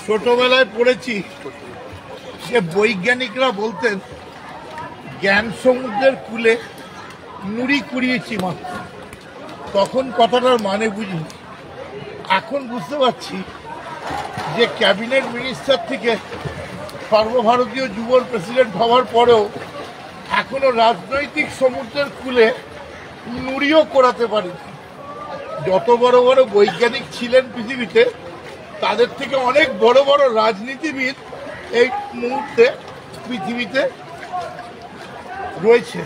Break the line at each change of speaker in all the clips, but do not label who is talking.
ছোটবেলায় পড়েছি যে বৈজ্ঞানিকরা বলতেন জ্ঞান সমুদ্রের কূলে নুড়ি কুড়িয়েছি মাত্র। তখন কথাটার মানে বুঝি, এখন বুঝতে পারছি যে ক্যাবিনেট মিনিস্টার থেকে সর্বভারতীয় যুবর প্রেসিডেন্ট হওয়ার পরেও এখনো রাজনৈতিক সমুদ্রের কূলে নুড়িও করাতে পারেনি। যত বড় বড় বৈজ্ঞানিক ছিলেন পৃথিবীতে, তাদের থেকে অনেক বড় বড় রাজনীতিবিদ এই মুহূর্তে পৃথিবীতে রয়েছে।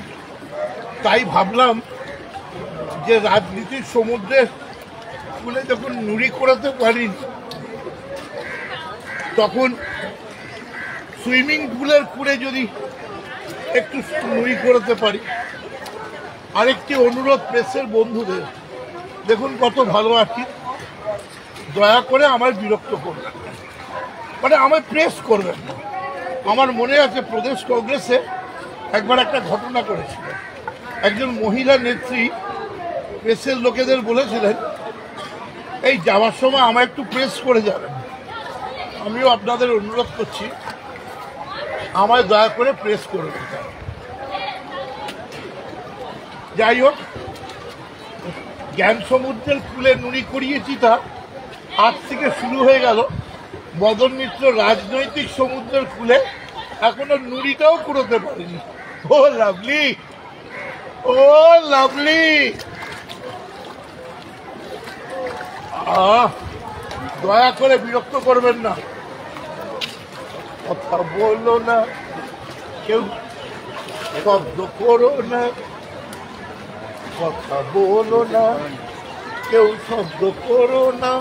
তাই ভাবলাম যে রাজনীতির সমুদ্রের কূলে যখন নুড়ি করাতে পারি, তখন সুইমিং পুলের কূলে যদি একটু নুড়ি করাতে পারি। আরেকটি অনুরোধ প্রেসের বন্ধুদের, দেখুন কত ভালো আছি, দয়া করে আমার বিরক্ত করবেন না, মানে আমায় প্রেস করবেন না। আমার মনে আছে প্রদেশ কংগ্রেসে একবার একটা ঘটনা করেছিল। একজন মহিলা নেত্রী প্রেসের লোকেদের বলেছিলেন, এই যাওয়ার সময় আমায় একটু প্রেস করে যাবেন। আমিও আপনাদের অনুরোধ করছি, আমায় দয়া করে প্রেস করবেন। যাই হোক, জ্ঞান সমুদ্রের কূলে নুড়ি করিয়েছি, তা আজ থেকে শুরু হয়ে গেল। মদন মিত্র রাজনৈতিক সমুদ্রের কূলে এখনো নুড়িটাও কুড়োতে পারেনি। ও লাভলি, ও লাভলি, দয়া করে বিরক্ত করবেন না, কথা বলো না, কেউ শব্দ করো না, কথা বলো না, কেউ শব্দ করো না।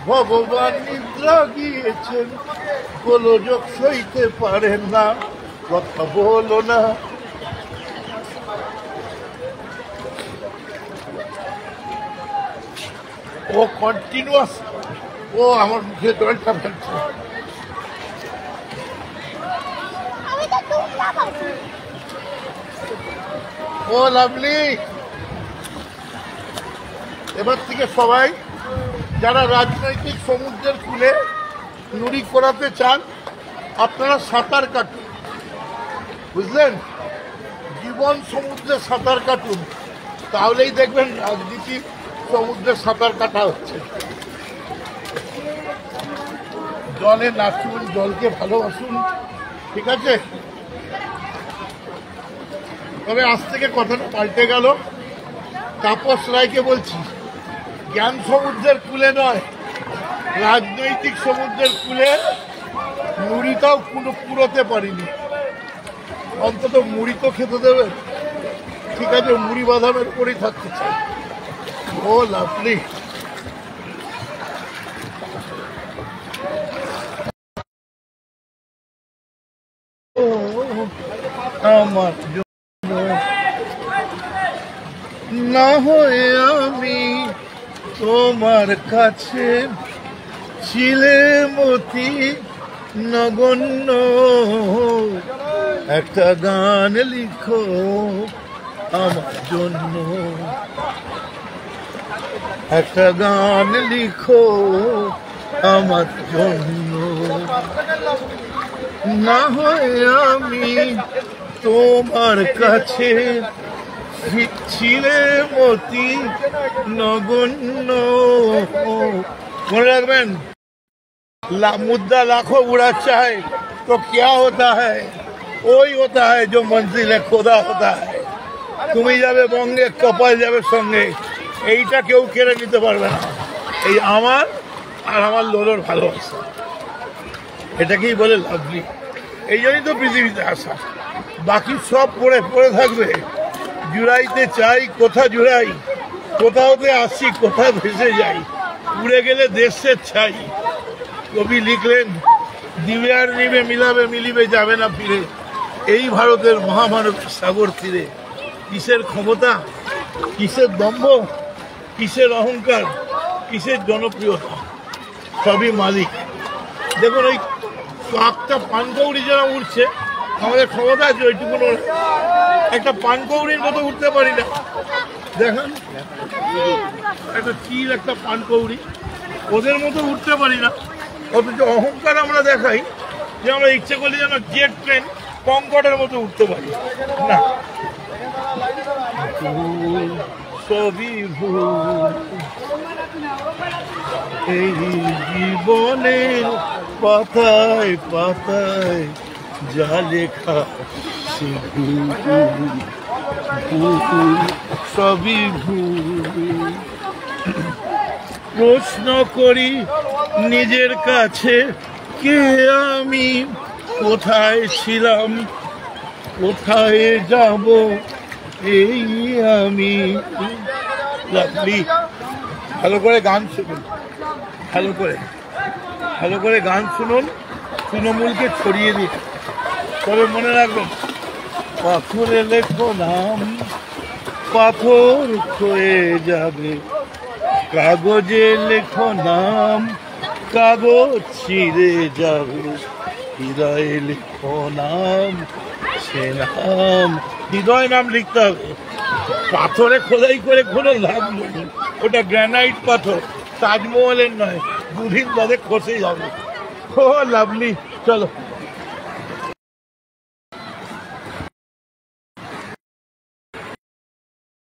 ভগবান নিদ্রা গিয়েছেন, গোলযোগ সইতে পারেন না, কথা বলো না। ও কন্টিনিউয়াস, ও আমার মুখে জলটা ফেলছে। ও লাভলি, এবার থেকে সবাই যারা রাজনৈতিক সমুদ্রের কূলে নুড়ি করাতে চান, আপনারা সাঁতার কাটুন, বুঝলেন? জীবন সমুদ্রে সাঁতার কাটুন, তাহলেই দেখবেন রাজনীতির সমুদ্রে সাঁতার কাটা হচ্ছে। জলে নাচুন, জলকে ভালোবাসুন, ঠিক আছে? তবে আজ থেকে কথাটা পাল্টে গেল। তাপস রায়কে বলছি, জ্ঞান সমুদ্রের কূলে নয়, রাজনৈতিক সমুদ্রের কূলে মুড়িটাও কুড়োতে পারিনি। অন্তত মুড়ি তো খেতে দেবেন, ঠিক আছে? মুড়ি বাদামের উপরেই থাকতে চাই। ও লাভলি, আমার না হয়ে আমি তোমার কাছে ছিলে মতি নগণ্য, একটা গান লিখো আমার জন্য, একটা গান লিখো আমার জন্য। না হয়ে আমি তোমার কাছে ছিলে মতি নগণ্য। মনে রাখবেন, मुद्दा लाखों बुरा चाहे तो क्या होता है, वही होता है जो मंजिल है खुदा होता है। তুমি যাবে বঙ্গে, কপাল যাবে সঙ্গে, এইটা কেউ কেড়ে নিতে পারবে না। এই আমার আর আমার লোলোর ভালোবাসা, এটাকেই বলে লাভলি। এই জন্যই তো পৃথিবীতে আসা, বাকি সব পড়ে পড়ে থাকবে। জুড়াইতে চাই কোথা জুড়াই, কোথাওতে আসি কোথা ভেসে যাই, উড়ে গেলে দেশের ছাই। কবি লিখলেন, দিবে আর নিবে, মিলাবে মিলিবে, যাবে না ফিরে, এই ভারতের মহামানব সাগর তীরে। কিসের ক্ষমতা, কিসের দম্ভ, কিসের অহংকার, কিসের জনপ্রিয়তা, সবই মালিক। দেখুন ওই কাকটা পানকৌড়ি যারা উঠছে, আমাদের ক্ষমতা আছে ওইটুকু, একটা পানকৌড়ির মতো উঠতে পারি না। দেখেন একটা চিল, একটা পানকৌড়ি, ওদের মতো উঠতে পারি না। অথচ অহংকার আমরা দেখাই যে আমরা ইচ্ছে করলে যেন জেট ট্রেন কঙ্কটের মতো উঠতে পারি না। সবই ভুল এই জীবনে পাতায় পাতায় যা লেখা সে সবই ভুল। প্রশ্ন করি নিজের কাছে কে আমি, কোথায় ছিলাম, কোথায় যাব এই আমি। লাভলি ভালো করে গান শুনুন, ভালো করে গান শুনুন, তৃণমূলকে ছড়িয়ে দিন। তবে মনে রাখবেন, পাথরে লেখো নাম, পাথর ক্ষয়ে যাবে, কাগজে লেখো নাম, কাগজ ছিঁড়ে যাবে, হৃদয়ে লেখো নাম, সে নাম হৃদয় নাম লিখতে হবে। পাথরে খোদাই করে কোনো লাভ নেই, ওটা গ্রানাইট পাথর, তাজমহলের নয়, দুদিন বাদে খসে যাবে। ও লাভলি, চলো।